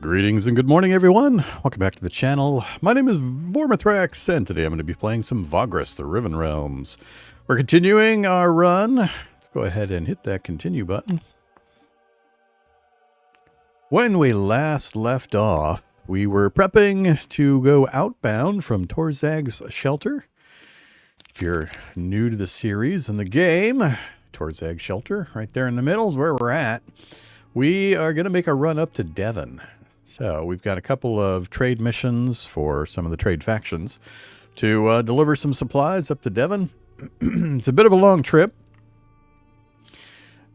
Greetings and good morning, everyone. Welcome back to the channel. My name is Vorm, and today I'm going to be playing some Vagrus, the Riven realms. We're continuing our run. Let's go ahead and hit that continue button. When we last left off, we were prepping to go outbound from Torzag's shelter. If you're new to the series and the game, Torzag shelter, right there in the middle is where we're at. We are going to make a run up to Devon. So we've got a couple of trade missions for some of the trade factions to deliver some supplies up to Devon. It's a bit of a long trip.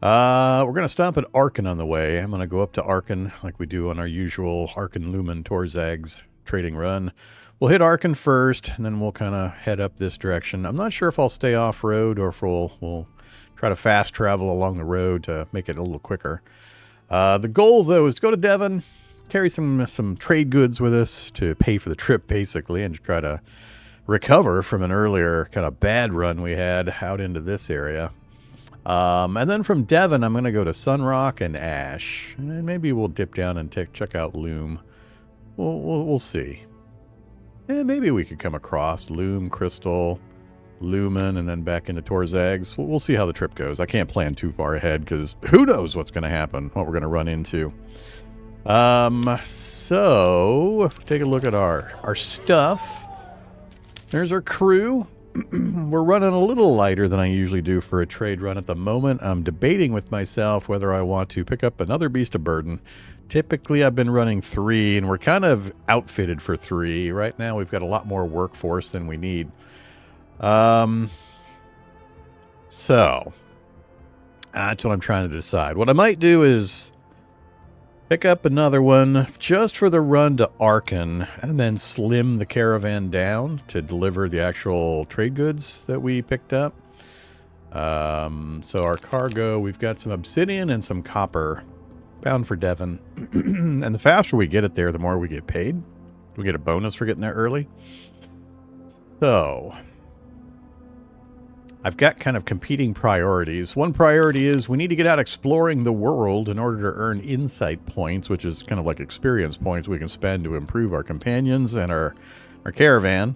We're going to stop at Arcane on the way. I'm going to go up to Arcane like we do on our usual Arcane Lumen Torzag's trading run. We'll hit Arcane first, and then we'll kind of head up this direction. I'm not sure if I'll stay off-road or if we'll try to fast travel along the road to make it a little quicker. The goal, though, is to go to Devon, carry some trade goods with us to pay for the trip, basically, and to try to recover from an earlier kind of bad run we had out into this area. And then from Devon, I'm going to go to Sunrock and Ash. And maybe we'll dip down and check out Loom. We'll see. And maybe we could come across Loom, Crystal, Lumen, and then back into Torzag's. We'll see how the trip goes. I can't plan too far ahead because who knows what's going to happen, what we're going to run into. So if we take a look at our stuff, there's our crew. We're running a little lighter than I usually do for a trade run at the moment. I'm debating with myself whether I want to pick up another beast of burden. Typically, I've been running 3, and we're kind of outfitted for 3. Right now, we've got a lot more workforce than we need. So that's what I'm trying to decide. What I might do is pick up another one just for the run to Arcane and then slim the caravan down to deliver the actual trade goods that we picked up. So our cargo, we've got some obsidian and some copper bound for Devon. And the faster we get it there, the more we get paid. We get a bonus for getting there early. So I've got kind of competing priorities. One priority is we need to get out exploring the world in order to earn insight points, which is kind of like experience points we can spend to improve our companions and our caravan.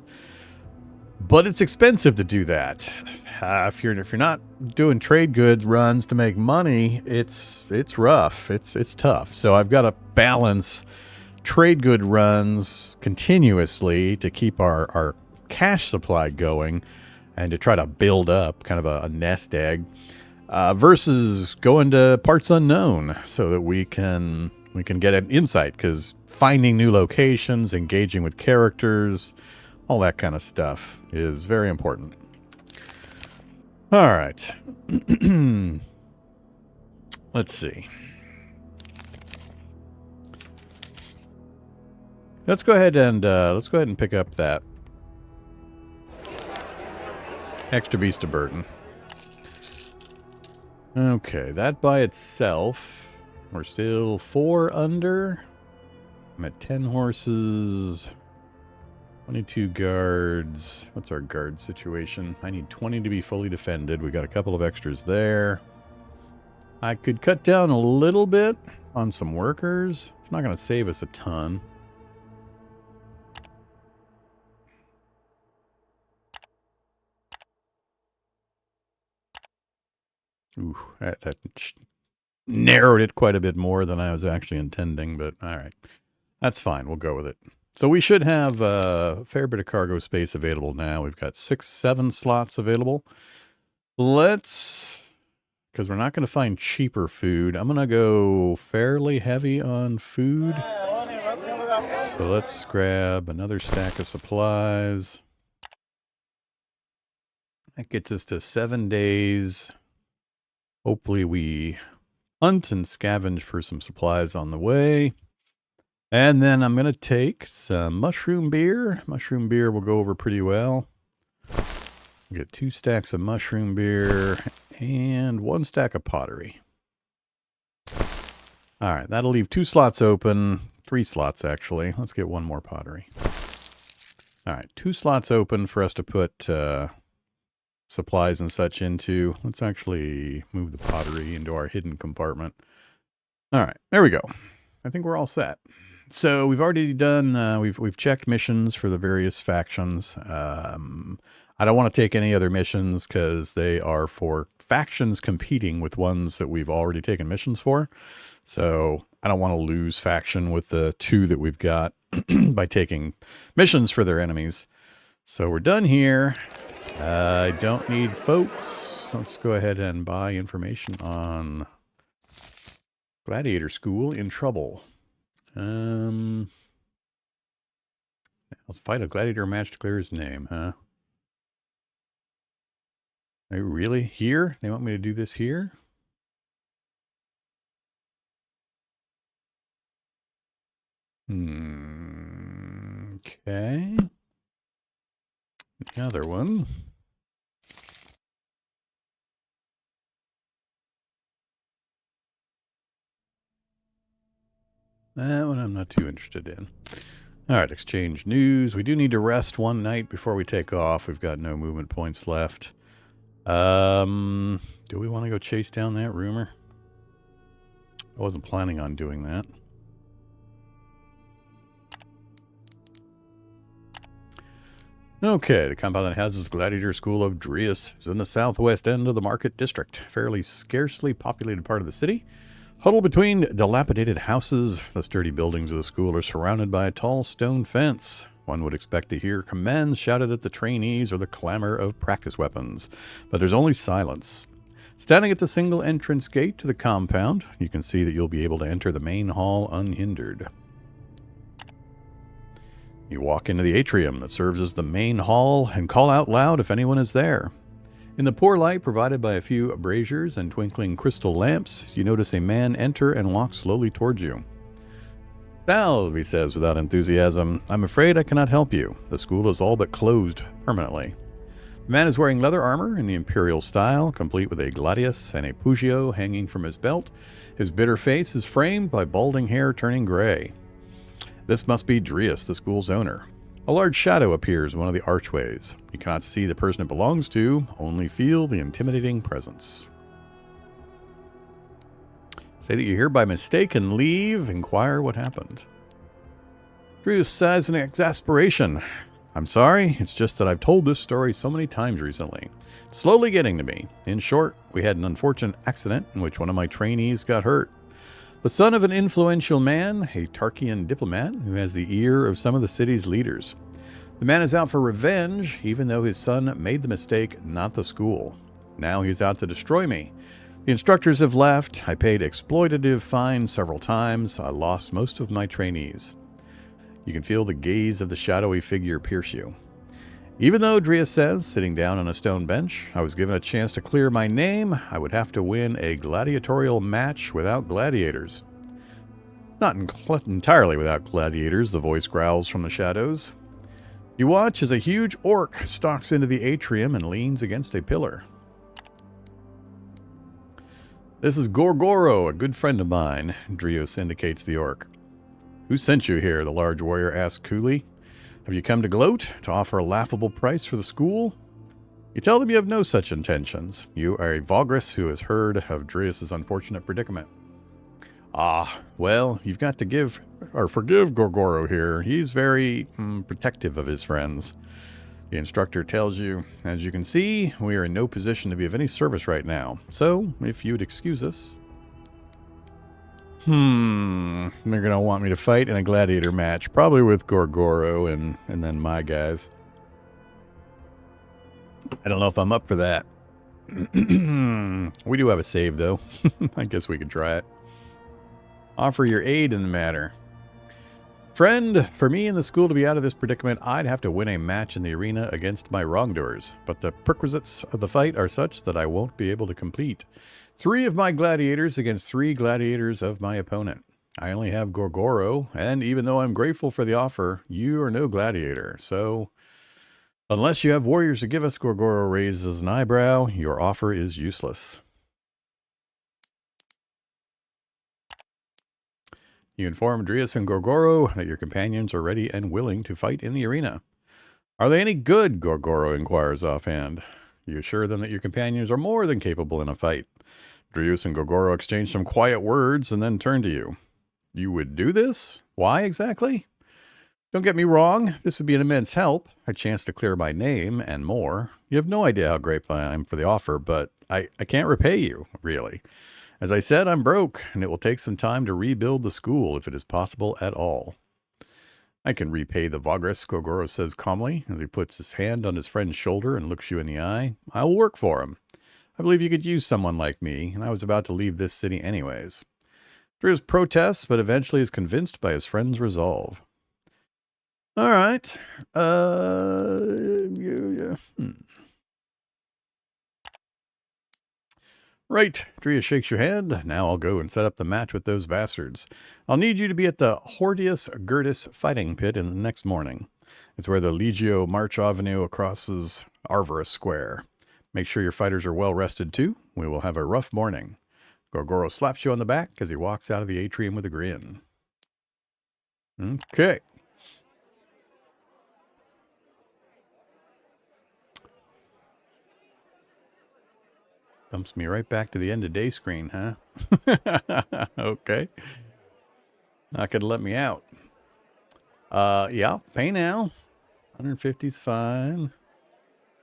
But it's expensive to do that. If you're not doing trade goods runs to make money, it's rough. It's tough. So I've got to balance trade good runs continuously to keep our cash supply going, and to try to build up kind of a nest egg, versus going to parts unknown so that we can get an insight, because finding new locations, engaging with characters, all that kind of stuff is very important. All right. Let's see. Let's go ahead and pick up that extra beast of burden. Okay, that by itself, we're still 4 under. I'm at 10 horses, 22 guards. What's our guard situation? I need 20 to be fully defended. We got a couple of extras there. I could cut down a little bit on some workers. It's not going to save us a ton. Ooh, that narrowed it quite a bit more than I was actually intending, but all right. That's fine. We'll go with it. So we should have a fair bit of cargo space available now. We've got 7 slots available. Because we're not going to find cheaper food, I'm going to go fairly heavy on food. So let's grab another stack of supplies. That gets us to 7 days. Hopefully we hunt and scavenge for some supplies on the way. And then I'm going to take some mushroom beer. Mushroom beer will go over pretty well. Get 2 stacks of mushroom beer and 1 stack of pottery. All right, that'll leave 2 slots open. 3 slots, actually. Let's get 1 more pottery. All right, 2 slots open for us to put supplies and such into. Let's actually move the pottery into our hidden compartment. All right, there we go. I think we're all set. So we've already done, we've checked missions for the various factions. I don't want to take any other missions because they are for factions competing with ones that we've already taken missions for. So I don't want to lose faction with the 2 that we've got by taking missions for their enemies. So we're done here. I don't need folks. Let's go ahead and buy information on Gladiator School in trouble. Let's fight a gladiator match to clear his name, huh? Are you really? Here? They want me to do this here? Okay. Another one. That one I'm not too interested in. All right, exchange news. We do need to rest one night before we take off. We've got no movement points left. Do we want to go chase down that rumor? I wasn't planning on doing that. Okay, the compound that houses Gladiator School of Drius is in the southwest end of the Market District, fairly scarcely populated part of the city. Huddled between dilapidated houses, the sturdy buildings of the school are surrounded by a tall stone fence. One would expect to hear commands shouted at the trainees or the clamor of practice weapons, but there's only silence. Standing at the single entrance gate to the compound, you can see that you'll be able to enter the main hall unhindered. You walk into the atrium that serves as the main hall and call out loud if anyone is there. In the poor light provided by a few braziers and twinkling crystal lamps, you notice a man enter and walk slowly towards you. "Salve," he says without enthusiasm. "I'm afraid I cannot help you. The school is all but closed permanently." The man is wearing leather armor in the imperial style, complete with a gladius and a pugio hanging from his belt. His bitter face is framed by balding hair turning gray. This must be Drius, the school's owner. A large shadow appears in one of the archways. You cannot see the person it belongs to, only feel the intimidating presence. Say that you're here by mistake and leave. Inquire what happened. Drius sighs in exasperation. "I'm sorry, it's just that I've told this story so many times recently. It's slowly getting to me. In short, we had an unfortunate accident in which one of my trainees got hurt. The son of an influential man, a Tarkian diplomat who has the ear of some of the city's leaders. The man is out for revenge, even though his son made the mistake, not the school. Now he's out to destroy me. The instructors have left. I paid exploitative fines several times. I lost most of my trainees." You can feel the gaze of the shadowy figure pierce you. "Even though," Drius says, sitting down on a stone bench, "I was given a chance to clear my name, I would have to win a gladiatorial match without gladiators." "Not entirely without gladiators," the voice growls from the shadows. You watch as a huge orc stalks into the atrium and leans against a pillar. "This is Gorgoro, a good friend of mine," Drius indicates the orc. "Who sent you here?" the large warrior asks coolly. "Have you come to gloat, to offer a laughable price for the school?" You tell them you have no such intentions. You are a Vagrus who has heard of Drius' unfortunate predicament. "Ah, well, you've got to forgive Gorgoro here. He's very protective of his friends." The instructor tells you, "As you can see, we are in no position to be of any service right now. So, if you'd excuse us." They're going to want me to fight in a gladiator match, probably with Gorgoro and then my guys. I don't know if I'm up for that. We do have a save, though. I guess we could try it. "Offer your aid in the matter. Friend, for me and the school to be out of this predicament, I'd have to win a match in the arena against my wrongdoers. But the prerequisites of the fight are such that I won't be able to compete. 3 of my gladiators against 3 gladiators of my opponent. I only have Gorgoro, and even though I'm grateful for the offer, you are no gladiator. So, unless you have warriors to give us," Gorgoro raises an eyebrow, "your offer is useless." You inform Drius and Gorgoro that your companions are ready and willing to fight in the arena. "Are they any good?" Gorgoro inquires offhand. You assure them that your companions are more than capable in a fight. Drius and Gorgoro exchange some quiet words and then turn to you. You would do this? Why exactly? Don't get me wrong, this would be an immense help, a chance to clear my name and more. You have no idea how grateful I am for the offer, but I can't repay you, really. As I said, I'm broke, and it will take some time to rebuild the school if it is possible at all. I can repay the Vagrus, Gogoro says calmly, as he puts his hand on his friend's shoulder and looks you in the eye. I will work for him. I believe you could use someone like me, and I was about to leave this city anyways. Drew's protests, but eventually is convinced by his friend's resolve. All right. Yeah. Right. Drea shakes your head. Now I'll go and set up the match with those bastards. I'll need you to be at the Hordius Gertis fighting pit in the next morning. It's where the Legio March Avenue crosses Arvarus Square. Make sure your fighters are well rested too. We will have a rough morning. Gorgoro slaps you on the back as he walks out of the atrium with a grin. Okay. Dumps me right back to the end of day screen, huh? Okay. Not gonna let me out. Yeah, pay now. 150's fine.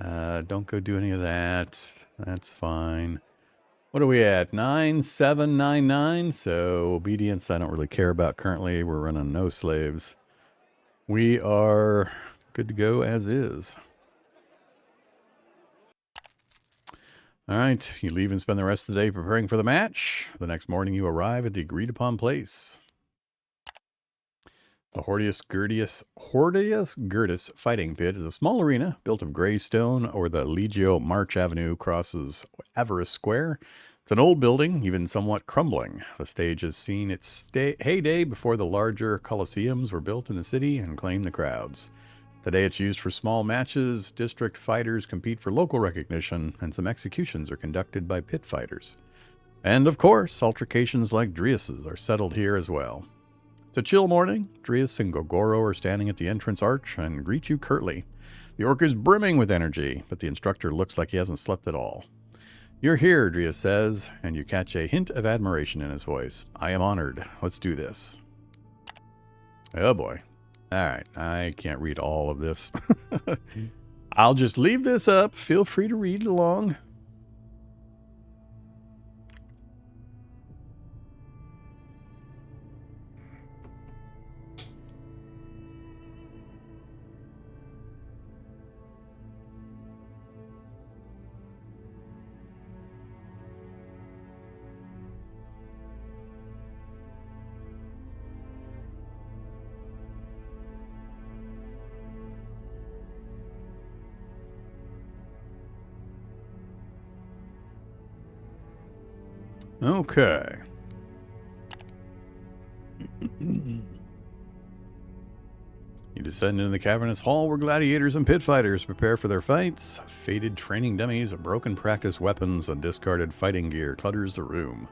Don't go do any of that. That's fine. What are we at? 9799. So obedience I don't really care about currently. We're running no slaves. We are good to go as is. All right, you leave and spend the rest of the day preparing for the match. The next morning you arrive at the agreed upon place. The Hordius Gertis fighting pit is a small arena built of gray stone where the Legio March Avenue crosses Arvarus Square. It's an old building, even somewhat crumbling. The stage has seen its heyday before the larger coliseums were built in the city and claimed the crowds. Today it's used for small matches, district fighters compete for local recognition, and some executions are conducted by pit fighters. And of course, altercations like Drius's are settled here as well. It's a chill morning. Drius and Gogoro are standing at the entrance arch and greet you curtly. The orc is brimming with energy, but the instructor looks like he hasn't slept at all. You're here, Drius says, and you catch a hint of admiration in his voice. I am honored. Let's do this. Oh boy. All right, I can't read all of this. I'll just leave this up. Feel free to read along. Okay. You descend into the cavernous hall where gladiators and pit fighters prepare for their fights. Faded training dummies, broken practice weapons, and discarded fighting gear clutters the room.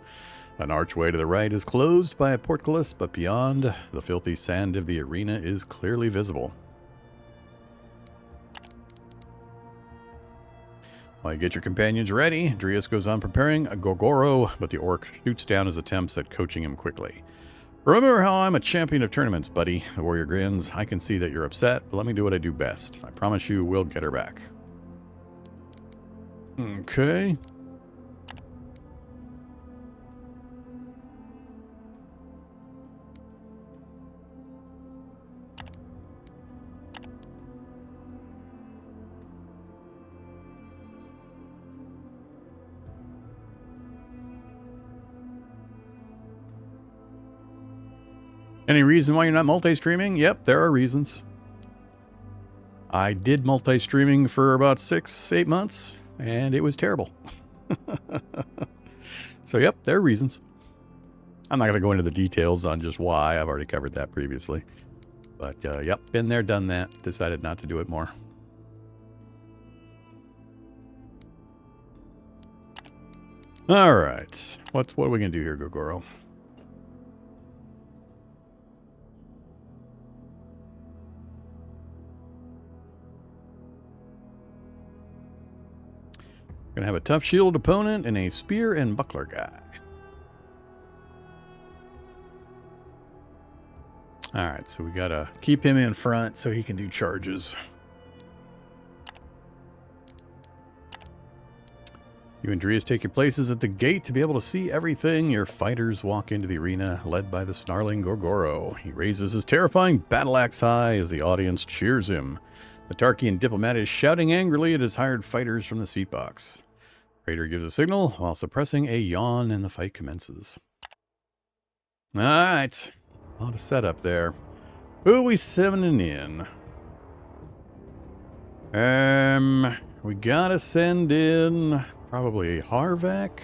An archway to the right is closed by a portcullis, but beyond, the filthy sand of the arena is clearly visible. While you get your companions ready, Drius goes on preparing a Gogoro, but the orc shoots down his attempts at coaching him quickly. Remember how I'm a champion of tournaments, buddy. The warrior grins. I can see that you're upset, but let me do what I do best. I promise you we'll get her back. Okay. Any reason why you're not multi-streaming? Yep, there are reasons. I did multi-streaming for about 6-8 months, and it was terrible. So, yep, there are reasons. I'm not going to go into the details on just why. I've already covered that previously. But, yep, been there, done that. Decided not to do it more. All right. What are we going to do here, Gogoro? Gonna have a tough shield opponent and a spear and buckler guy. All right, so we got to keep him in front so he can do charges. You and Drias take your places at the gate to be able to see everything. Your fighters walk into the arena, led by the snarling Gorgoro. He raises his terrifying battle axe high as the audience cheers him. The Tarkian diplomat is shouting angrily at his hired fighters from the seat box. Raider gives a signal while suppressing a yawn, and the fight commences. All right, a lot of setup there. Who are we summoning in? We gotta send in probably Harvak.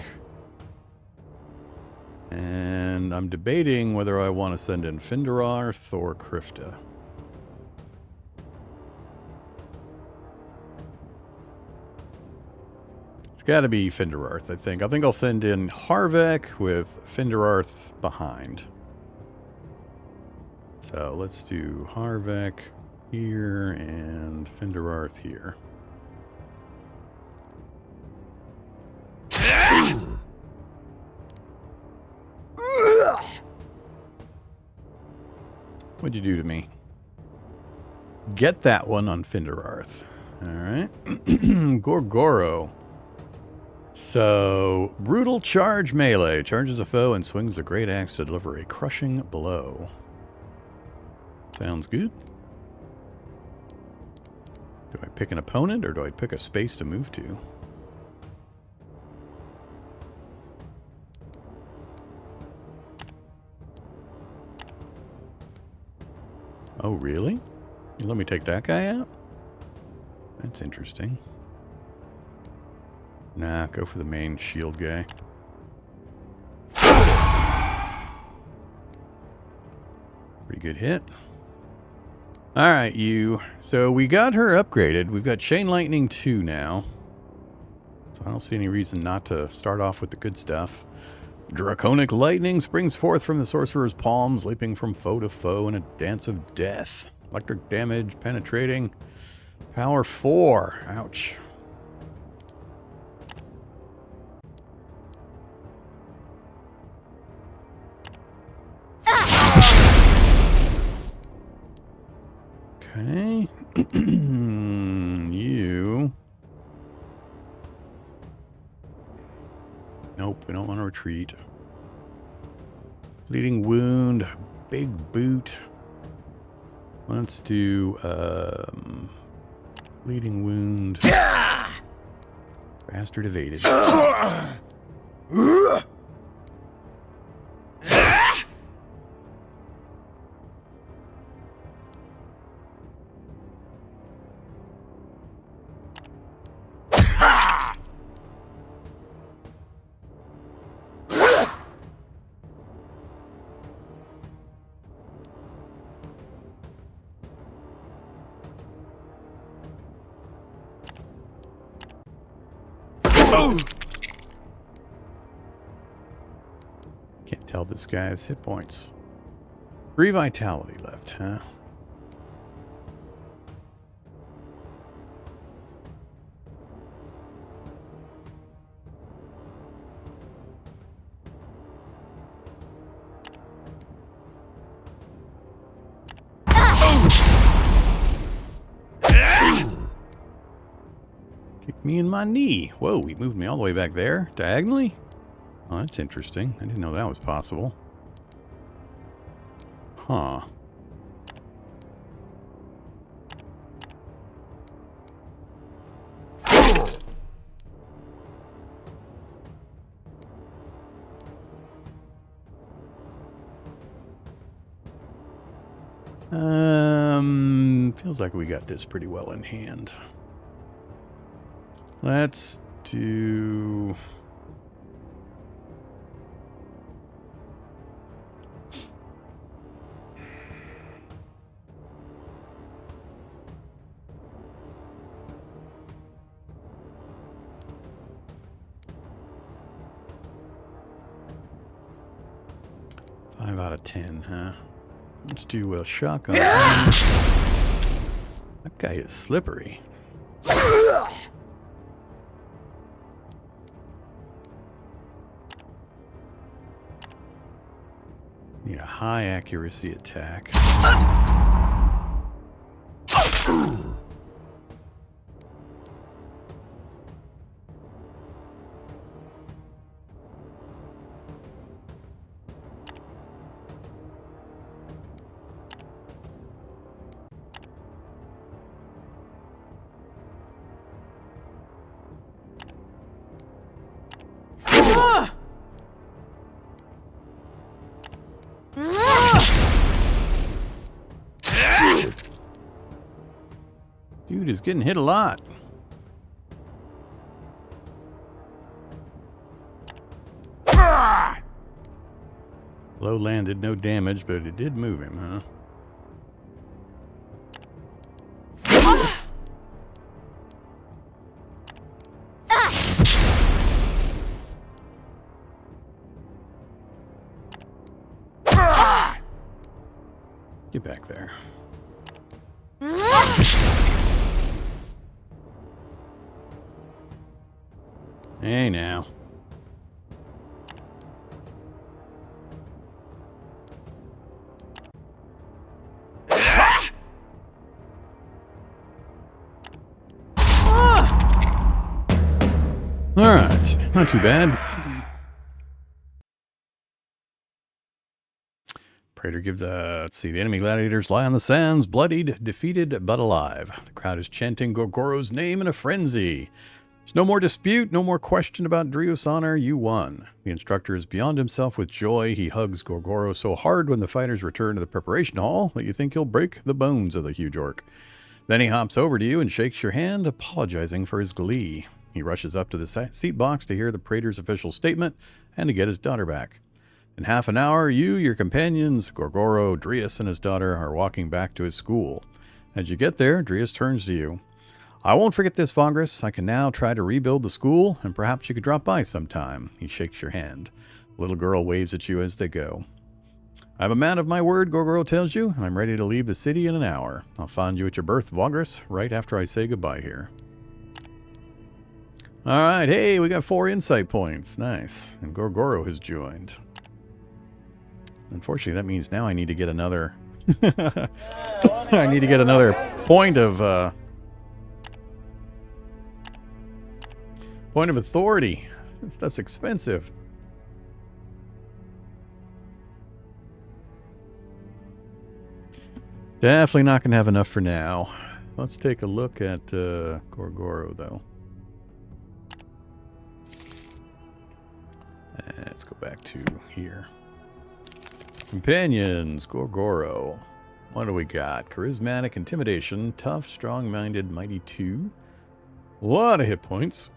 And I'm debating whether I want to send in Finderarth or Krifta. It's got to be Finderarth, I think. I think I'll send in Harvak with Finderarth behind. So let's do Harvak here and Finderarth here. What'd you do to me? Get that one on Finderarth. Alright. Gorgoro. So, brutal charge melee. Charges a foe and swings the great axe to deliver a crushing blow. Sounds good. Do I pick an opponent or do I pick a space to move to? Oh, really? You let me take that guy out? That's interesting. Nah, go for the main shield guy. Pretty good hit. Alright, you. So we got her upgraded. We've got Chain Lightning 2 now. So I don't see any reason not to start off with the good stuff. Draconic lightning springs forth from the sorcerer's palms, leaping from foe to foe in a dance of death. Electric damage, penetrating. Power 4. Ouch. Okay. You. Nope, we don't want to retreat. Bleeding wound, big boot. Let's do bleeding wound. Bastard evaded. Can't tell this guy's hit points. 3 vitality left, huh? Kicked me in my knee. Whoa, he moved me all the way back there, diagonally? Oh, that's interesting. I didn't know that was possible. Huh. Feels like we got this pretty well in hand. Let's do... Five out of 10, huh? Let's do a shotgun. That guy is slippery. Need a high accuracy attack. Dude is getting hit a lot. Low landed, no damage, but it did move him, huh? Get back there. Hey now. Alright, not too bad. Praetor gives let's see, the enemy gladiators lie on the sands, bloodied, defeated, but alive. The crowd is chanting Gorgoro's name in a frenzy. There's no more dispute, no more question about Drios' honor, you won. The instructor is beyond himself with joy. He hugs Gorgoro so hard when the fighters return to the preparation hall that you think he'll break the bones of the huge orc. Then he hops over to you and shakes your hand, apologizing for his glee. He rushes up to the seat box to hear the Praetor's official statement and to get his daughter back. In half an hour, you, your companions, Gorgoro, Drios, and his daughter are walking back to his school. As you get there, Drios turns to you. I won't forget this, Vagrus. I can now try to rebuild the school, and perhaps you could drop by sometime. He shakes your hand. The little girl waves at you as they go. I'm a man of my word, Gorgoro tells you, and I'm ready to leave the city in an hour. I'll find you at your berth, Vagrus, right after I say goodbye here. Alright, hey, we got 4 insight points. Nice. And Gorgoro has joined. Unfortunately, that means now I need to get another... I need to get another point of authority. This stuff's expensive. Definitely not going to have enough for now. Let's take a look at Gorgoro, though. Let's go back to here. Companions, Gorgoro. What do we got? Charismatic, intimidation, tough, strong-minded, mighty 2. A lot of hit points.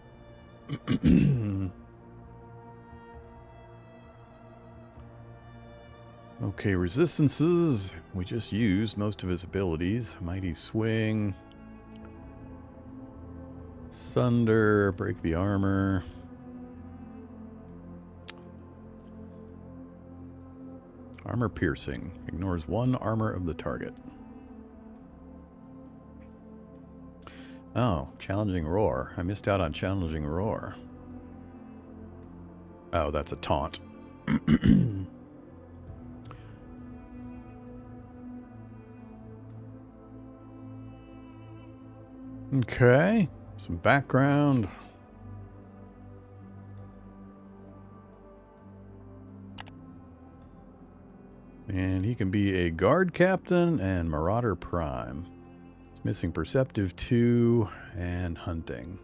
Okay, resistances. We just used most of his abilities. Mighty swing. Sunder, break the armor. Armor piercing. Ignores 1 armor of the target. Oh, challenging roar. I missed out on challenging roar. Oh, that's a taunt. Okay. Some background. And he can be a guard captain and marauder prime. He's missing perceptive 2 and hunting.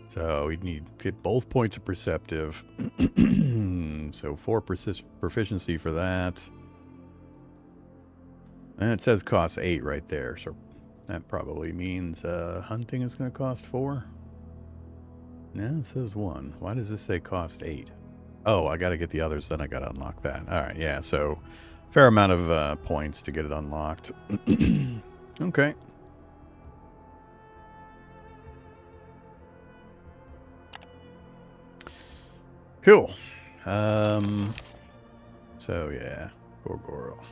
So we'd need to get both points of perceptive. So 4 proficiency for that. And it says costs 8 right there. So that probably means hunting is going to cost 4. No, it says 1. Why does this say cost 8? Oh, I got to get the others, then I got to unlock that. All right, yeah, so fair amount of points to get it unlocked. Okay. Cool. So, yeah, Gorgoro.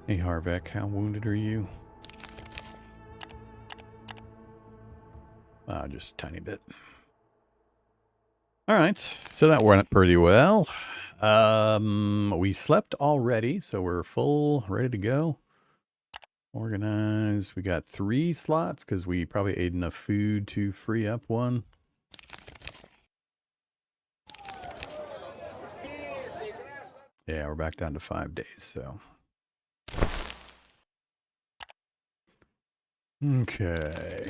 Hey, Harvek, how wounded are you? Just a tiny bit. All right, so that went pretty well. We slept already, so we're full, ready to go. Organize. We got 3 slots because we probably ate enough food to free up one. Yeah, we're back down to 5 days, so. Okay.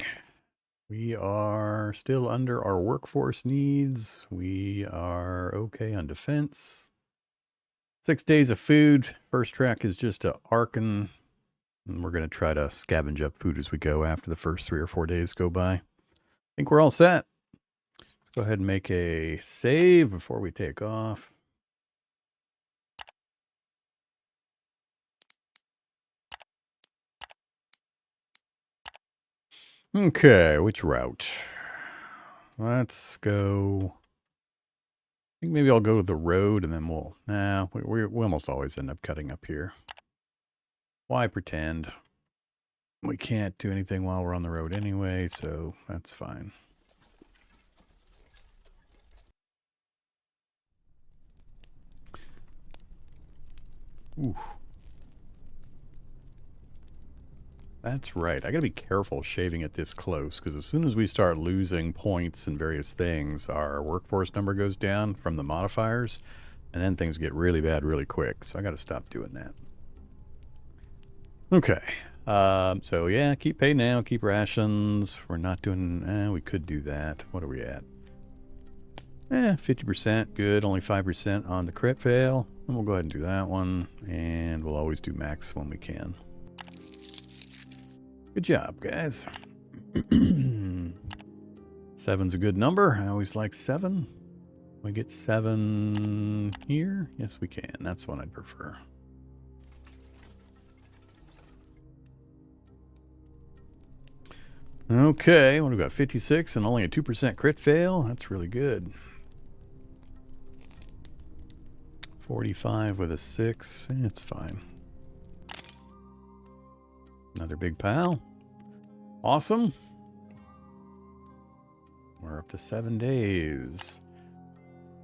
We are still under our workforce needs. We are okay on defense. 6 days of food. First track is just a Arkan. And we're going to try to scavenge up food as we go after the first 3 or 4 days go by. I think we're all set. Let's go ahead and make a save before we take off. Okay, which route? Let's go. I think maybe I'll go to the road and then we'll... Nah, we almost always end up cutting up here. Why pretend? We can't do anything while we're on the road anyway, so that's fine. Ooh. That's right. I gotta be careful shaving it this close, because as soon as we start losing points and various things, our workforce number goes down from the modifiers, and then things get really bad really quick, so I gotta stop doing that. Okay. So yeah, keep pay now, keep rations. We're not doing... we could do that. What are we at? 50%, good. Only 5% on the crit fail. And we'll go ahead and do that one. And we'll always do max when we can. Good job, guys. 7's a good number. I always like 7. Can we get 7 here? Yes, we can. That's the one I'd prefer. Okay, what do we got? 56 and only a 2% crit fail. That's really good. 45 with a 6. It's fine. Another big pile. Awesome. We're up to 7 days.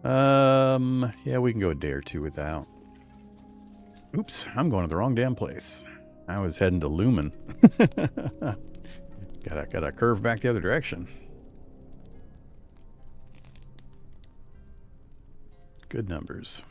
Yeah, we can go a day or 2 without. Oops, I'm going to the wrong damn place. I was heading to Lumen. Gotta curve back the other direction. Good numbers.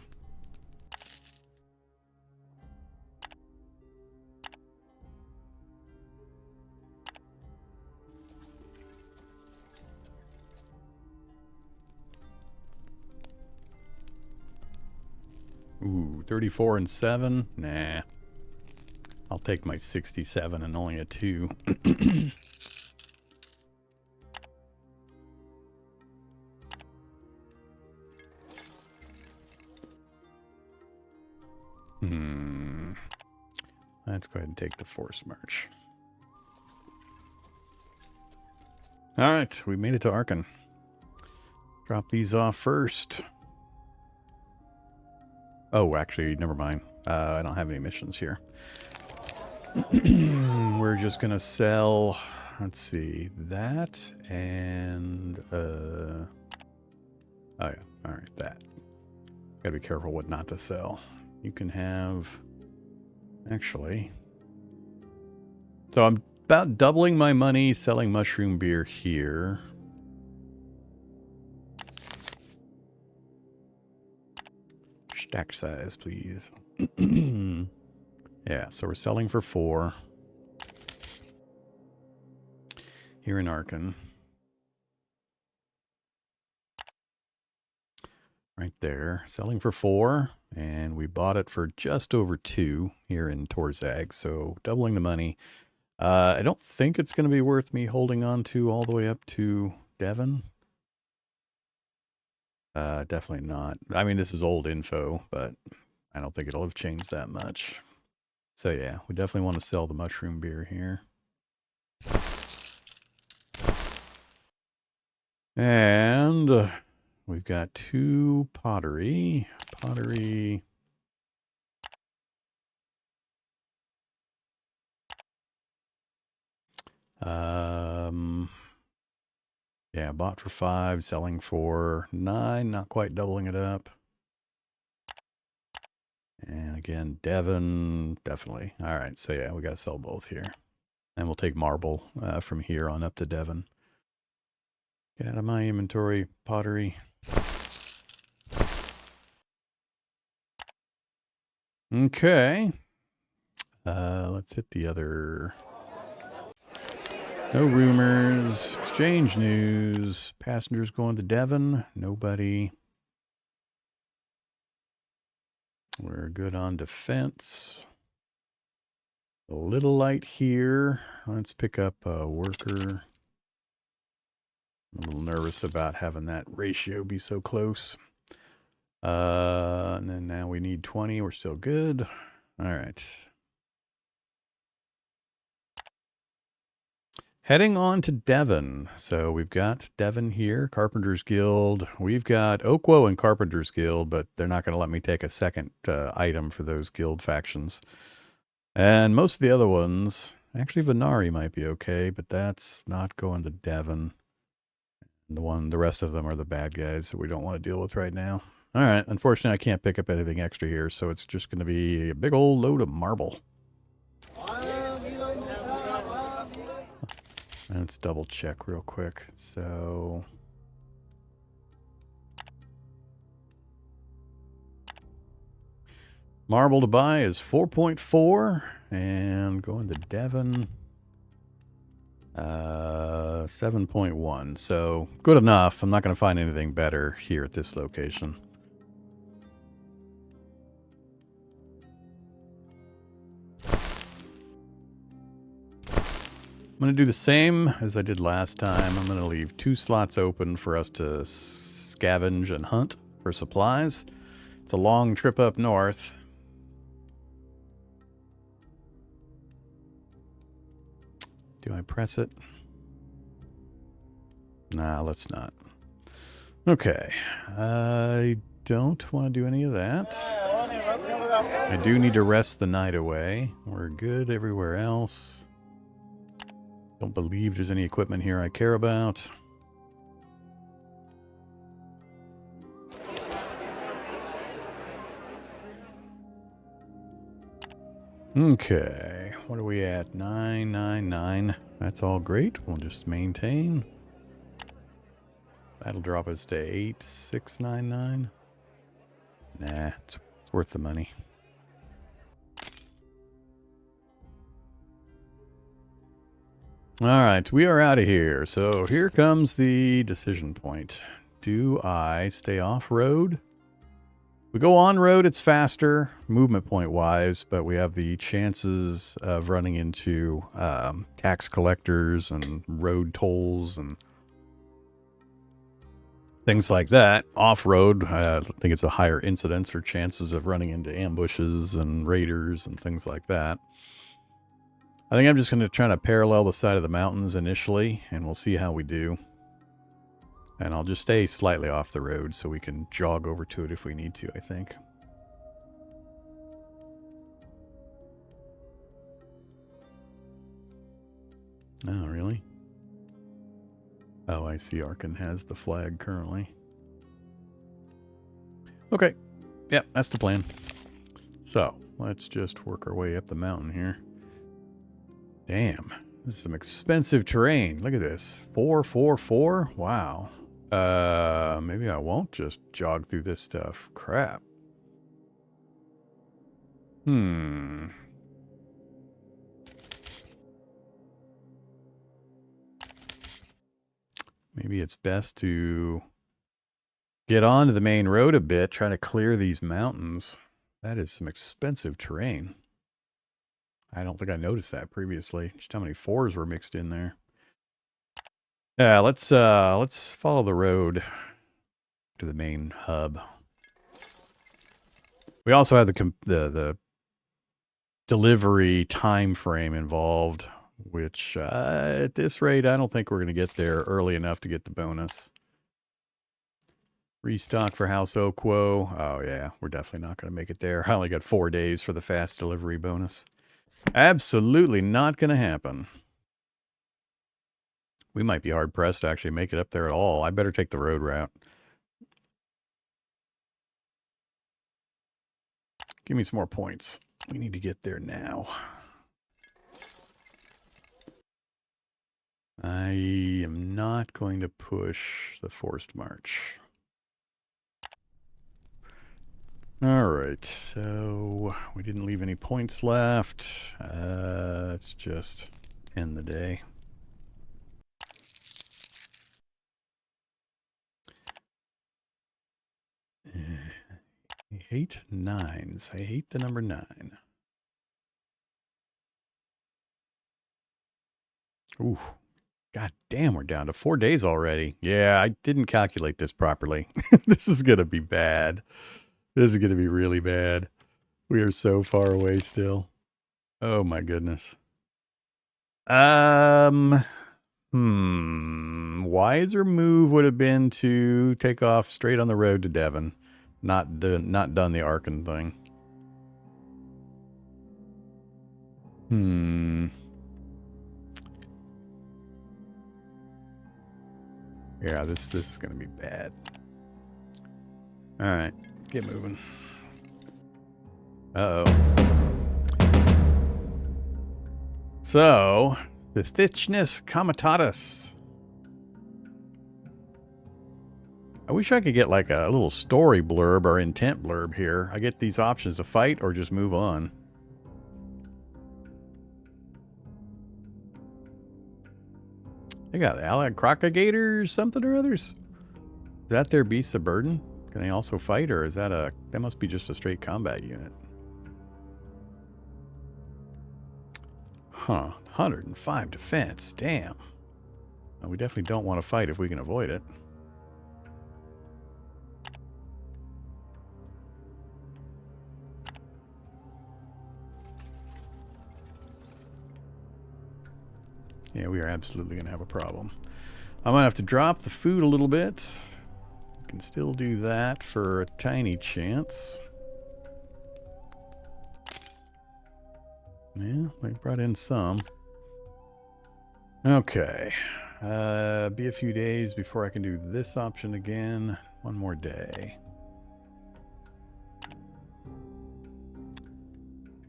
Ooh, 34 and 7? Nah. I'll take my 67 and only a 2. Let's go ahead and take the force march. Alright, we made it to Arkan. Drop these off first. Oh, actually, never mind. I don't have any missions here. We're just gonna sell, let's see, that and oh yeah, all right, that. Gotta be careful what not to sell. You can have, actually, so I'm about doubling my money selling mushroom beer here. Stack size, please. Yeah, so we're selling for 4 here in Arkan. Right there, selling for 4, and we bought it for just over 2 here in Torzag, so doubling the money. I don't think it's going to be worth me holding on to all the way up to Devon. Definitely not. I mean, this is old info, but I don't think it'll have changed that much. So yeah, we definitely want to sell the mushroom beer here. And we've got 2 pottery. Pottery. Yeah, bought for 5, selling for 9, not quite doubling it up. And again, Devon, definitely. All right, so yeah, we got to sell both here. And we'll take marble from here on up to Devon. Get out of my inventory, pottery. Okay. Let's hit the other. No rumors. Exchange news. Passengers going to Devon. Nobody. We're good on defense. A little light here. Let's pick up a worker. I'm a little nervous about having that ratio be so close. And then now we need 20. We're still good. All right. Heading on to Devon. So we've got Devon here, Carpenter's Guild. We've got Oakwoe and Carpenter's Guild, but they're not going to let me take a second item for those guild factions. And most of the other ones, actually Venari might be okay, but that's not going to Devon. The rest of them are the bad guys that we don't want to deal with right now. All right, unfortunately I can't pick up anything extra here, so it's just going to be a big old load of marble. Let's double check real quick. So marble to buy is 4.4 and going to Devon 7.1. So good enough. I'm not going to find anything better here at this location. I'm going to do the same as I did last time. I'm going to leave 2 slots open for us to scavenge and hunt for supplies. It's a long trip up north. Do I press it? Nah, let's not. Okay. I don't want to do any of that. I do need to rest the night away. We're good everywhere else. Don't believe there's any equipment here I care about. Okay, what are we at? 999. That's all great. We'll just maintain. That'll drop us to 8699. Nah, it's worth the money. All right, we are out of here. So here comes the decision point. Do I stay off-road? We go on-road, it's faster, movement point-wise, but we have the chances of running into tax collectors and road tolls and things like that. Off-road, I think it's a higher incidence or chances of running into ambushes and raiders and things like that. I think I'm just going to try to parallel the side of the mountains initially, and we'll see how we do. And I'll just stay slightly off the road so we can jog over to it if we need to, I think. Oh, really? Oh, I see Arkan has the flag currently. Okay. Yep, that's the plan. So, let's just work our way up the mountain here. Damn. This is some expensive terrain. Look at this. 444? Wow. Maybe I won't just jog through this stuff. Crap. Maybe it's best to get onto the main road a bit, try to clear these mountains. That is some expensive terrain. I don't think I noticed that previously. Just how many 4s were mixed in there. Yeah, let's follow the road to the main hub. We also have the delivery time frame involved, which at this rate, I don't think we're going to get there early enough to get the bonus. Restock for House Oakwoe. Oh yeah, we're definitely not going to make it there. I only got 4 days for the fast delivery bonus. Absolutely not going to happen. We might be hard-pressed to actually make it up there at all. I better take the road route. Give me some more points. We need to get there now. I am not going to push the forced march. All right, so we didn't leave any points left. Let's just end the day. I hate nines. I hate the number 9. Ooh, god damn, we're down to 4 days already. Yeah, I didn't calculate this properly. This is going to be bad. This is going to be really bad. We are so far away still. Oh my goodness. Wiser move would have been to take off straight on the road to Devon. Not done the Arkan thing. Yeah, this is gonna be bad. Alright, get moving. Uh-oh. So, the Stitchness Comitatus. I wish I could get like a little story blurb or intent blurb here. I get these options to fight or just move on. They got allied crocodigators, something or others. Is that their beast of burden? Can they also fight, or is that that must be just a straight combat unit? Huh, 105 defense, damn. Well, we definitely don't want to fight if we can avoid it. Yeah, we are absolutely going to have a problem. I might have to drop the food a little bit. We can still do that for a tiny chance. Yeah, they brought in some. Okay. Be a few days before I can do this option again. One more day.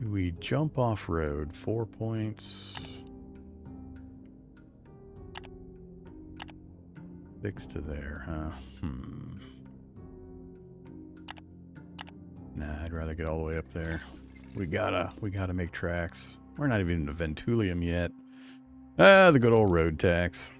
We jump off road. 4 points. 6 to there, huh? Nah, I'd rather get all the way up there. We gotta make tracks. We're not even in Ventulium yet. Ah, the good old road tax.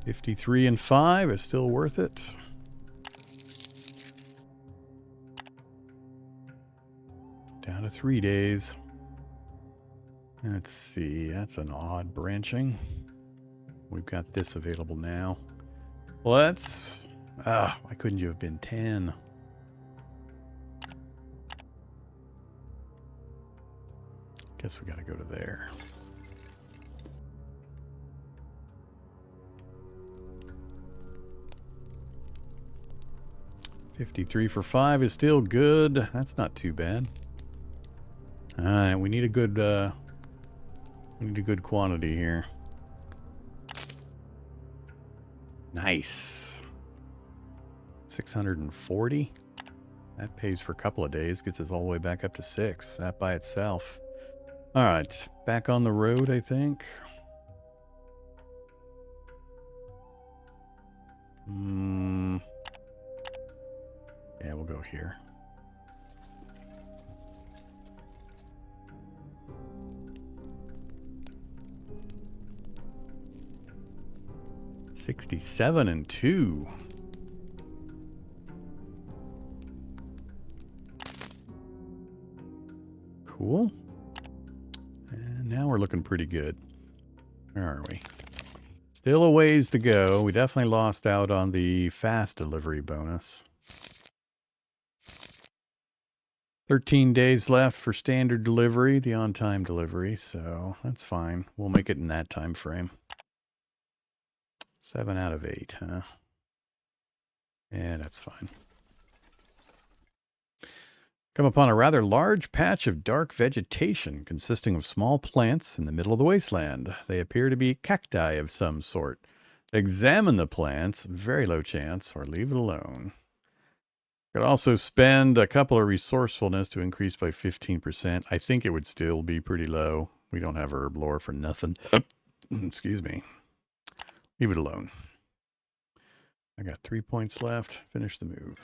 $53 and $5 is still worth it. Down to 3 days. Let's see, that's an odd branching. We've got this available now. Let's... why couldn't you have been 10? Guess we gotta go to there. $53 for 5 is still good. That's not too bad. Alright, we need a good quantity here. Nice. 640. That pays for a couple of days, gets us all the way back up to 6. That by itself. Alright, back on the road, I think. Yeah, we'll go here. $67 and $2. Cool. And now we're looking pretty good. Where are we? Still a ways to go. We definitely lost out on the fast delivery bonus. 13 days left for standard delivery, the on-time delivery, so that's fine. We'll make it in that time frame. 7 out of 8, huh? Yeah, that's fine. Come upon a rather large patch of dark vegetation consisting of small plants in the middle of the wasteland. They appear to be cacti of some sort. Examine the plants, very low chance, or leave it alone. Could also spend a couple of resourcefulness to increase by 15%. I think it would still be pretty low. We don't have herb lore for nothing. Excuse me. Leave it alone. I got 3 points left. Finish the move.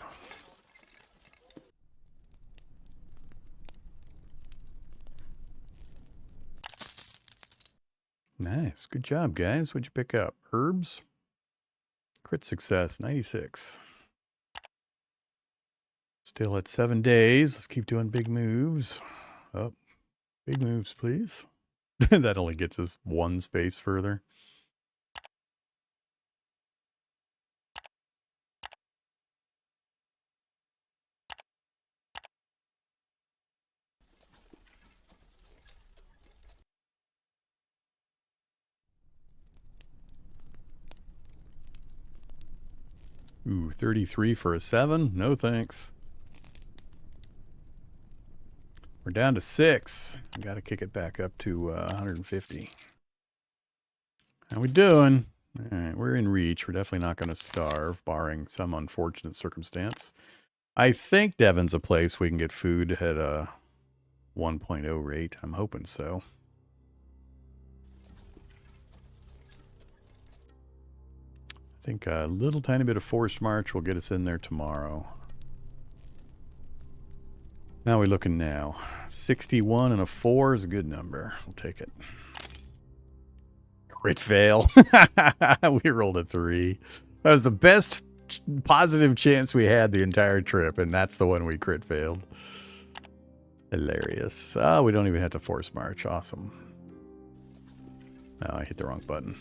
Nice. Good job, guys. What'd you pick up? Herbs? Crit success, 96. Still at 7 days. Let's keep doing big moves. Oh, big moves, please. That only gets us one space further. Ooh, 33 for a 7? No thanks. We're down to 6. Got to kick it back up to 150. How we doing? All right, we're in reach. We're definitely not going to starve, barring some unfortunate circumstance. I think Devon's a place we can get food at a 1.0 rate. I'm hoping so. I think a little tiny bit of forced march will get us in there tomorrow. How are we looking now? 61 and a 4 is a good number. We'll take it. Crit fail. We rolled a 3. That was the best positive chance we had the entire trip, and that's the one we crit failed. Hilarious. Oh, we don't even have to force march. Awesome. Oh, I hit the wrong button.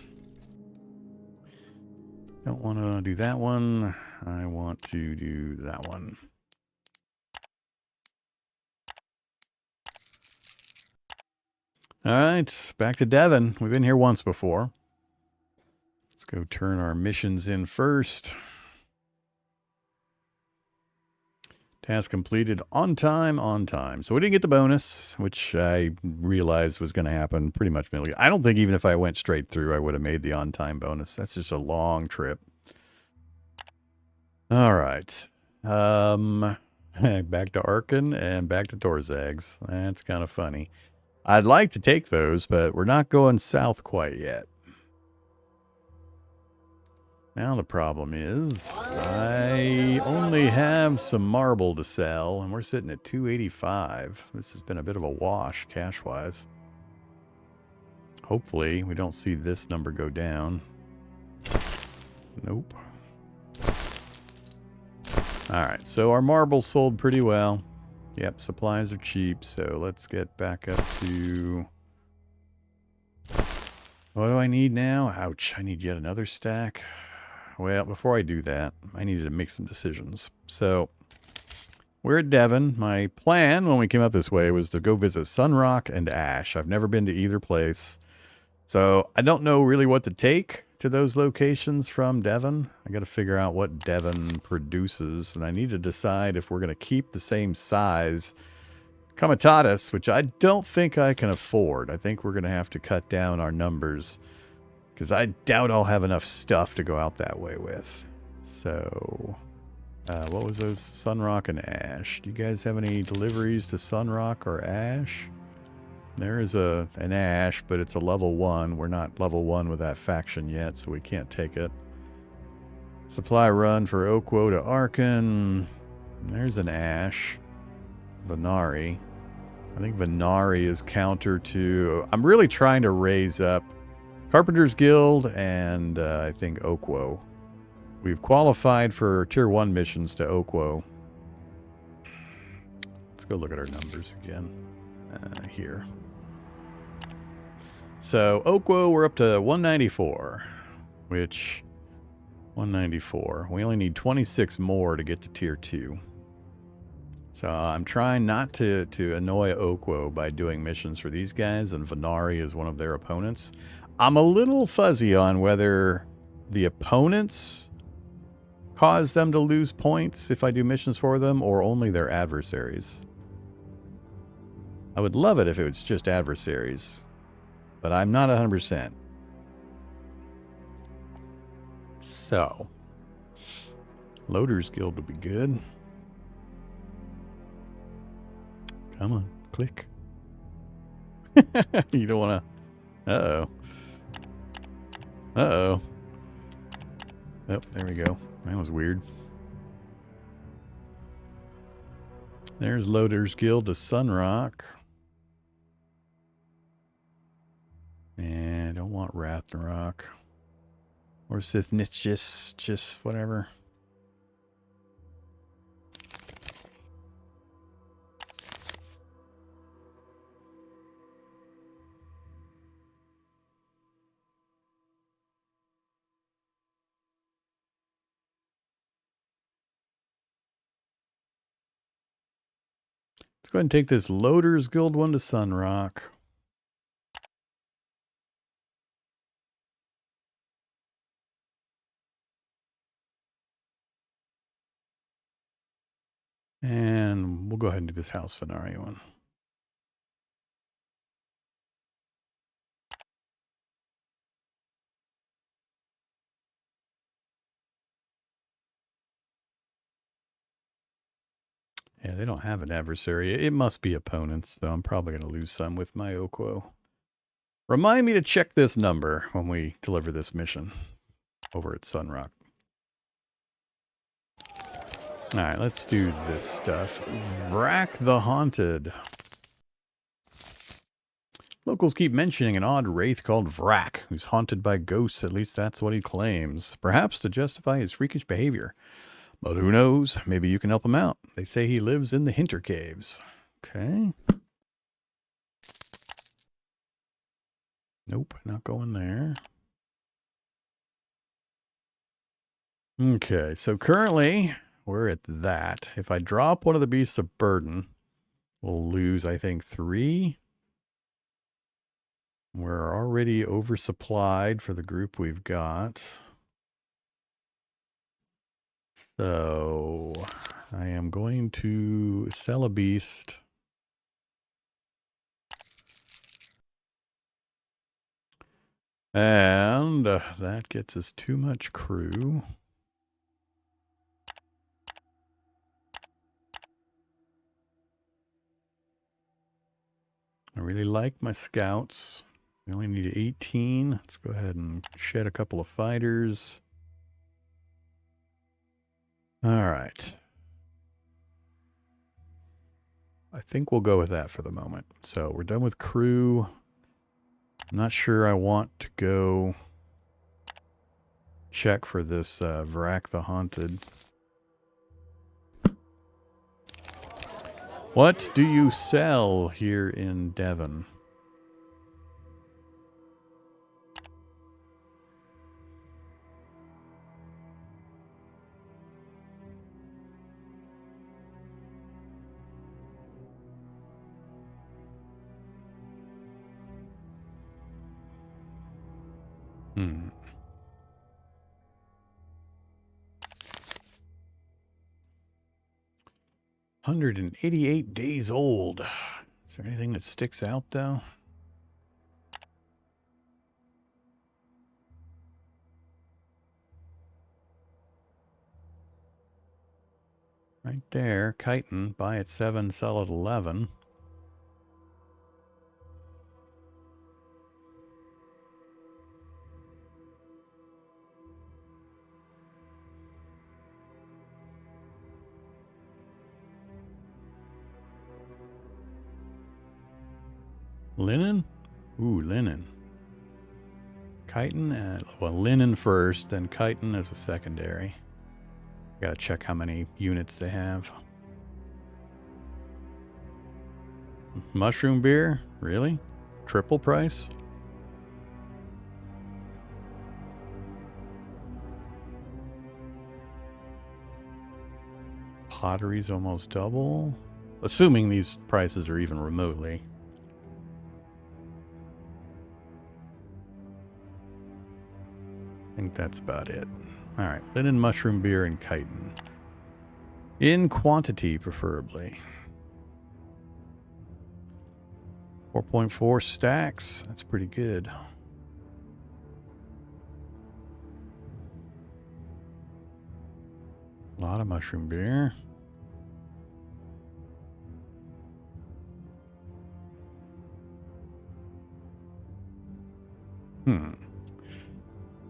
Don't want to do that one. I want to do that one. All right, back to Devon. We've been here once before. Let's go turn our missions in first. Task completed on time, on time. So we didn't get the bonus, which I realized was going to happen pretty much immediately. I don't think even if I went straight through, I would have made the on-time bonus. That's just a long trip. All right. Back to Arkan and back to Torzags. That's kind of funny. I'd like to take those, but we're not going south quite yet. Now the problem is, I only have some marble to sell, and we're sitting at 285. This has been a bit of a wash, cash-wise. Hopefully, we don't see this number go down. Nope. Alright, so our marble sold pretty well. Yep, supplies are cheap, so let's get back up to... What do I need now? Ouch, I need yet another stack. Well, before I do that, I needed to make some decisions. So, we're at Devon. My plan when we came up this way was to go visit Sunrock and Ash. I've never been to either place. So, I don't know really what to take to those locations from Devon. I got to figure out what Devon produces, and I need to decide if we're going to keep the same size Comitatus, which I don't think I can afford. I think we're going to have to cut down our numbers, because I doubt I'll have enough stuff to go out that way with. So, what was those? Sunrock and Ash. Do you guys have any deliveries to Sunrock or Ash? There is an Ash, but it's a level 1. We're not level 1 with that faction yet, so we can't take it. Supply run for Oakwo to Arkan. There's an Ash. Venari. I think Venari is counter to... I'm really trying to raise up Carpenter's Guild and I think Oakwo. We've qualified for Tier 1 missions to Oakwo. Let's go look at our numbers again. Here. So, Oakwo, we're up to 194, which... 194. We only need 26 more to get to Tier 2. So, I'm trying not to annoy Oakwo by doing missions for these guys, and Venari is one of their opponents. I'm a little fuzzy on whether the opponents cause them to lose points if I do missions for them, or only their adversaries. I would love it if it was just adversaries, but I'm not 100%. So, Loader's Guild would be good. Come on, click. You don't want to... Uh-oh. Uh-oh. Oh, there we go. That was weird. There's Loader's Guild to Sunrock. And I don't want Ragnarok. Or Sithnitchis, just whatever. Let's go ahead and take this Loader's Guild one to Sunrock. And we'll go ahead and do this House Venari one. Yeah, they don't have an adversary. It must be opponents, so I'm probably going to lose some with my Oquo. Remind me to check this number when we deliver this mission over at Sunrock. All right, let's do this stuff. Vrack the Haunted. Locals keep mentioning an odd wraith called Vrack, who's haunted by ghosts. At least that's what he claims. Perhaps to justify his freakish behavior. But who knows? Maybe you can help him out. They say he lives in the Hinter Caves. Okay. Nope, not going there. Okay, so currently we're at that. If I drop one of the Beasts of Burden, we'll lose, I think, 3. We're already oversupplied for the group we've got. So I am going to sell a beast. And that gets us too much crew. I really like my scouts. We only need 18. Let's go ahead and shed a couple of fighters. All right. I think we'll go with that for the moment. So we're done with crew. I'm not sure I want to go check for this Vrack the Haunted. What do you sell here in Devon? Hmm. 188 days old. Is there anything that sticks out, though? Right there. Chitin, buy at 7, sell at 11. Linen? Ooh, linen. Chitin, well, linen first, then chitin as a secondary. Gotta check how many units they have. Mushroom beer? Really? Triple price? Pottery's almost double. Assuming these prices are even remotely. I think that's about it. Alright, linen, mushroom beer, and chitin. In quantity, preferably. 4.4 stacks. That's pretty good. A lot of mushroom beer.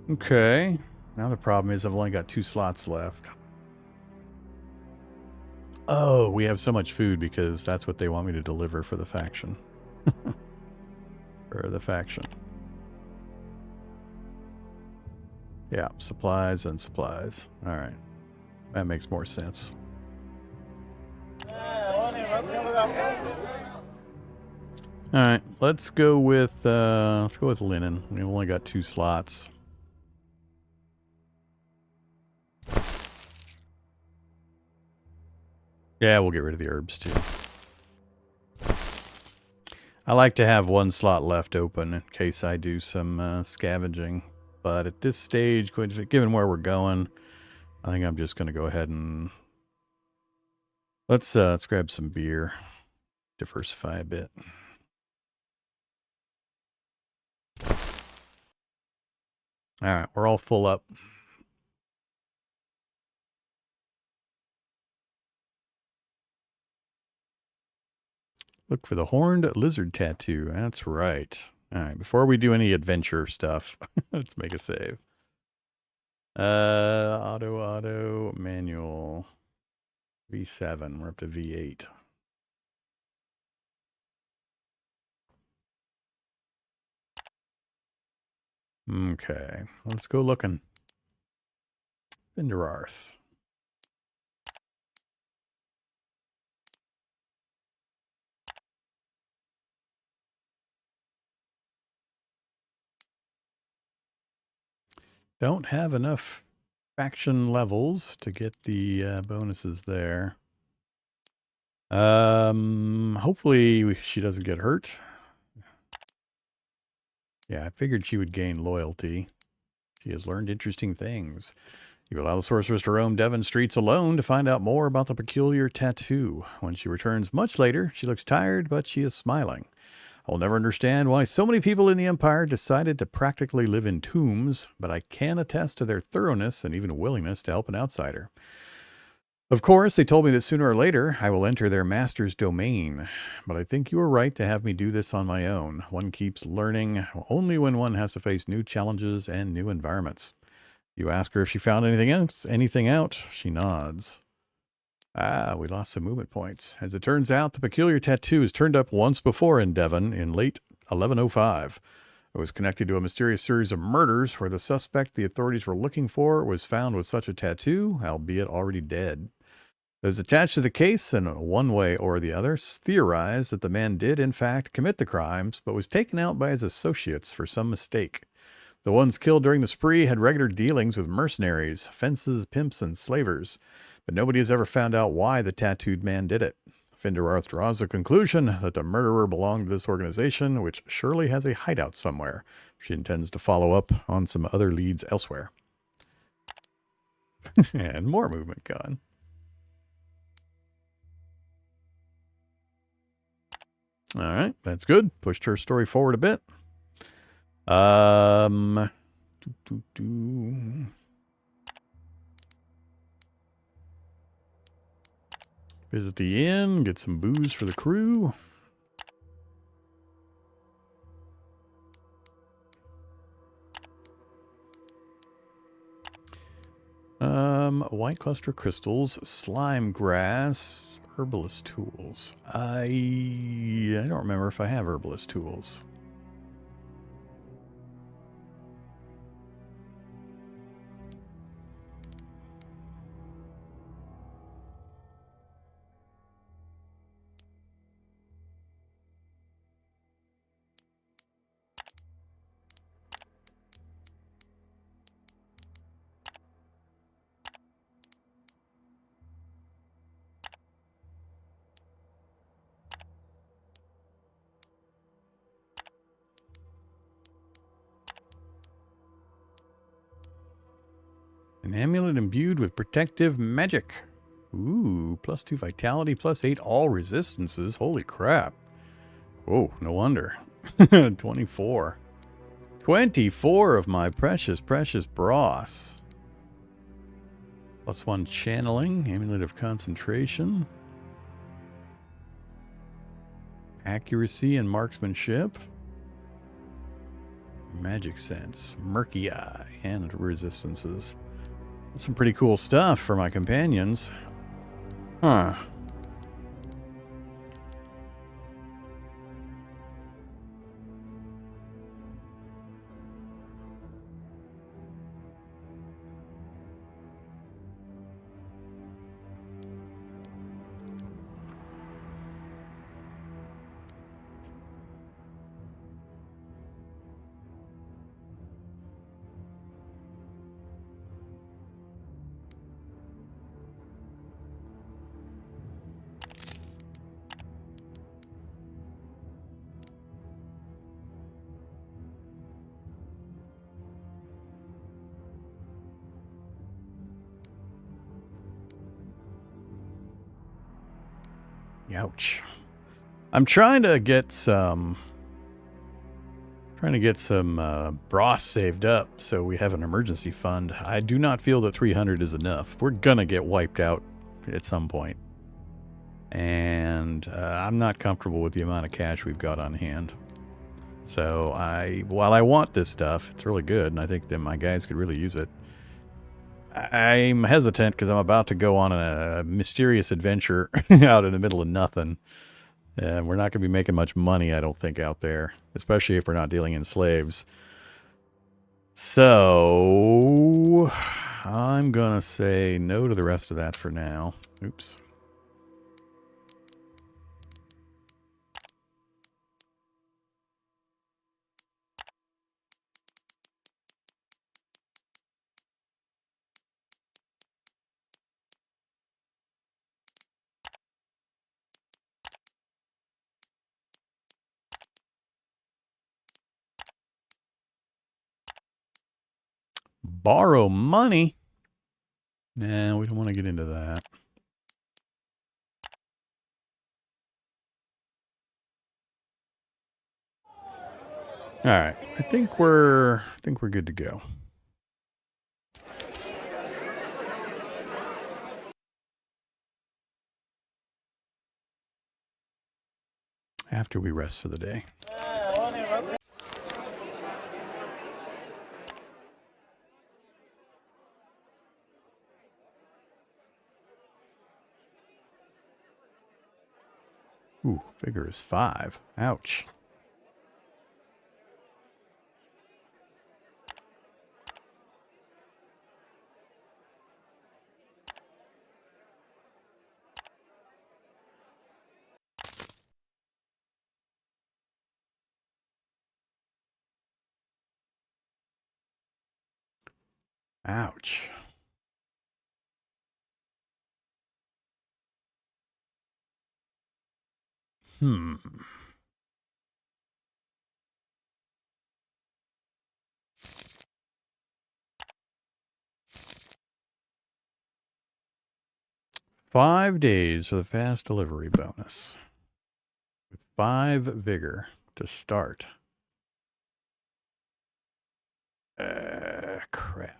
Okay. Now the problem is I've only got 2 slots left. Oh, we have so much food because that's what they want me to deliver for the faction. For the faction. Yeah, supplies and supplies. All right. That makes more sense. All right, let's go with linen. We've only got 2 slots. Yeah, we'll get rid of the herbs too. I like to have 1 slot left open in case I do some scavenging. But at this stage, given where we're going, I think I'm just going to go ahead and let's grab some beer, diversify a bit. All right, we're all full up. Look for the horned lizard tattoo. That's right. All right, before we do any adventure stuff, let's make a save. Auto, manual. V7, we're up to V8. Okay, let's go looking. Vinderarth. Don't have enough faction levels to get the bonuses there. Hopefully she doesn't get hurt. Yeah, I figured she would gain loyalty. She has learned interesting things. You allow the sorceress to roam Devon streets alone to find out more about the peculiar tattoo. When she returns much later, she looks tired, but she is smiling. I will never understand why so many people in the Empire decided to practically live in tombs, but I can attest to their thoroughness and even willingness to help an outsider. Of course, they told me that sooner or later I will enter their master's domain, but I think you are right to have me do this on my own. One keeps learning only when one has to face new challenges and new environments. You ask her if she found anything out, she nods. Ah, we lost some movement points. As it turns out, the peculiar tattoo has turned up once before in Devon in late 1105. It was connected to a mysterious series of murders where the suspect the authorities were looking for was found with such a tattoo, albeit already dead. Those attached to the case, in one way or the other, theorized that the man did, in fact, commit the crimes, but was taken out by his associates for some mistake. The ones killed during the spree had regular dealings with mercenaries, fences, pimps, and slavers, but nobody has ever found out why the tattooed man did it. Finderarth draws the conclusion that the murderer belonged to this organization, which surely has a hideout somewhere. She intends to follow up on some other leads elsewhere. And more movement gone. All right, that's good. Pushed her story forward a bit. Visit the inn, get some booze for the crew. White cluster crystals, slime grass, herbalist tools. I don't remember if I have herbalist tools. An amulet imbued with protective magic. Ooh, +2 vitality, +8 all resistances. Holy crap. Oh, no wonder. 24. 24 of my precious, precious brass. +1 channeling, amulet of concentration, accuracy and marksmanship, magic sense, murky eye, and resistances. That's some pretty cool stuff for my companions. Huh. Ouch. I'm trying to get some brass saved up so we have an emergency fund. I do not feel that 300 is enough. We're gonna get wiped out at some point. And I'm not comfortable with the amount of cash we've got on hand. So while I want this stuff, it's really good, and I think that my guys could really use it. I'm hesitant because I'm about to go on a mysterious adventure out in the middle of nothing. And we're not going to be making much money, I don't think, out there. Especially if we're not dealing in slaves. So I'm going to say no to the rest of that for now. Oops. Borrow money? Nah, we don't want to get into that. All right, I think we're good to go. After we rest for the day. Ooh, vigor is 5. Ouch. Ouch. Hmm. Five days for the fast delivery bonus. With 5 vigor to start. Crap.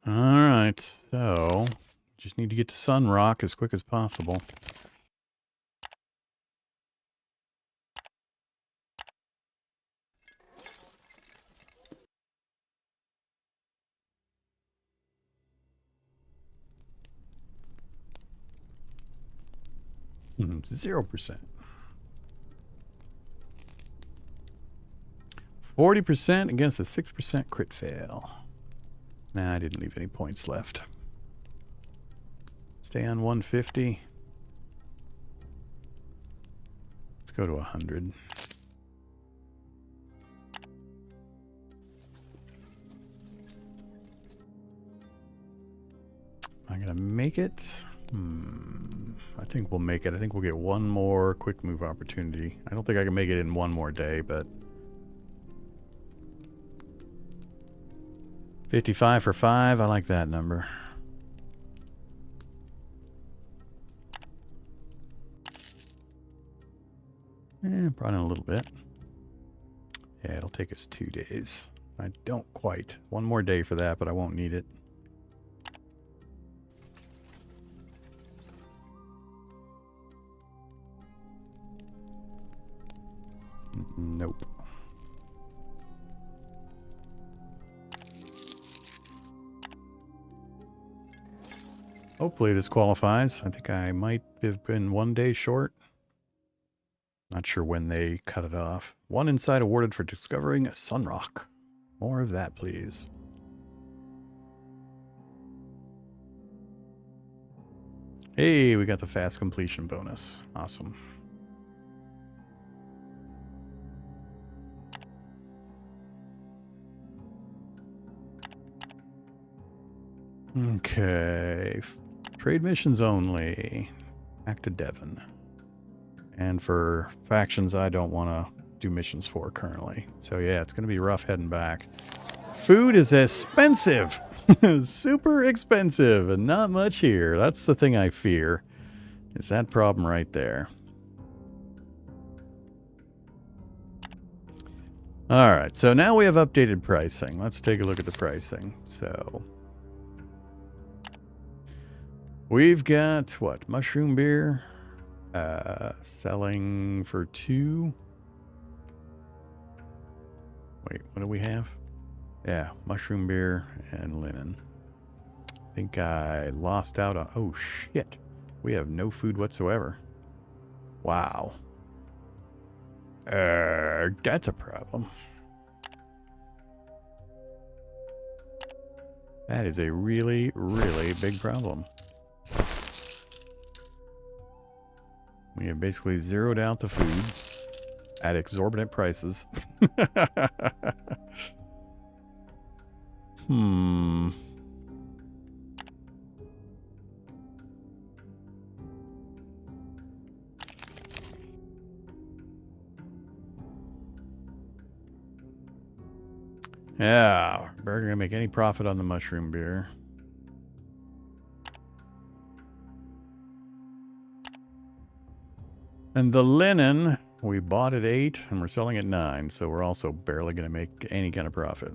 All right, so just need to get to Sun Rock as quick as possible. Hmm, 0%. 40% against a 6% crit fail. Nah, I didn't leave any points left. Stay on 150. Let's go to 100. I'm going to make it. I think we'll make it. I think we'll get one more quick move opportunity. I don't think I can make it in one more day, but 55 for 5. I like that number. Brought in a little bit. Yeah, it'll take us 2 days. I don't quite. One more day for that, but I won't need it. Nope. Hopefully this qualifies. I think I might have been 1 day short. Not sure when they cut it off. 1 insight awarded for discovering Sunrock. More of that, please. Hey, we got the fast completion bonus. Awesome. Okay. Trade missions only. Back to Devon. And for factions I don't want to do missions for currently. So yeah, it's going to be rough heading back. Food is expensive. Super expensive and not much here. That's the thing I fear. Is that problem right there. Alright, so now we have updated pricing. Let's take a look at the pricing. So we've got what? Mushroom beer. Selling for 2. Wait, what do we have? Yeah, mushroom beer and linen. I think I lost out on... Oh, shit. We have no food whatsoever. Wow. That's a problem. That is a really, really big problem. We have basically zeroed out the food at exorbitant prices. Yeah, we're not gonna make any profit on the mushroom beer. And the linen, we bought at 8 and we're selling at 9, so we're also barely going to make any kind of profit.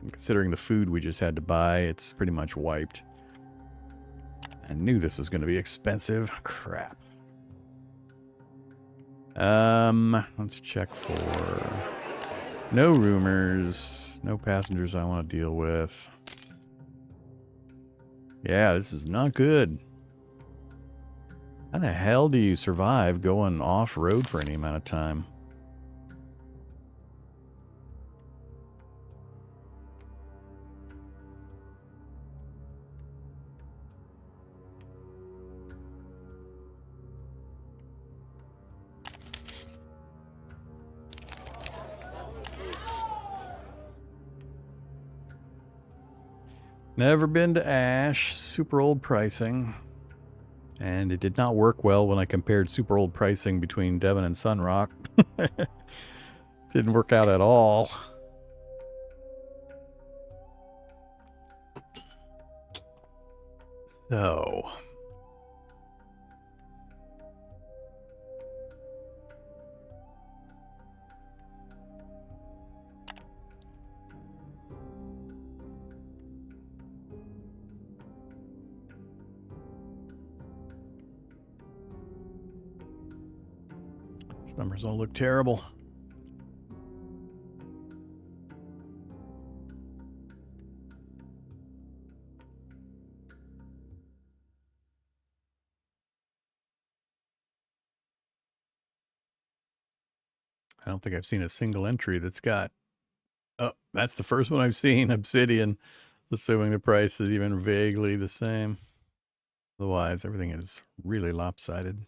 And considering the food we just had to buy, it's pretty much wiped. I knew this was going to be expensive. Crap. Let's check for no rumors, no passengers I want to deal with. Yeah, this is not good. How the hell do you survive going off-road for any amount of time? Never been to Ash. Super old pricing. And it did not work well when I compared super old pricing between Devon and Sunrock. Didn't work out at all. So... these numbers all look terrible. I don't think I've seen a single entry that's got... Oh, that's the first one I've seen. Obsidian, assuming the price is even vaguely the same. Otherwise, everything is really lopsided.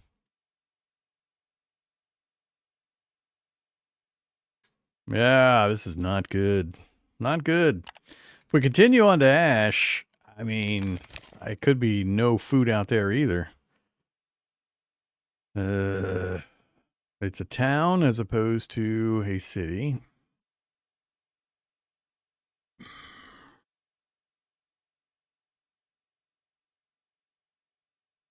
Yeah, this is not good. Not good. If we continue on to Ash, I mean, it could be no food out there either. It's a town as opposed to a city.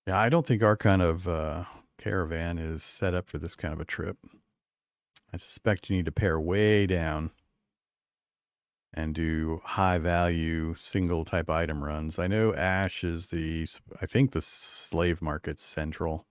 Yeah, I don't think our kind of caravan is set up for this kind of a trip. I suspect you need to pare way down and do high value single type item runs. I know Ash is I think the slave market's central.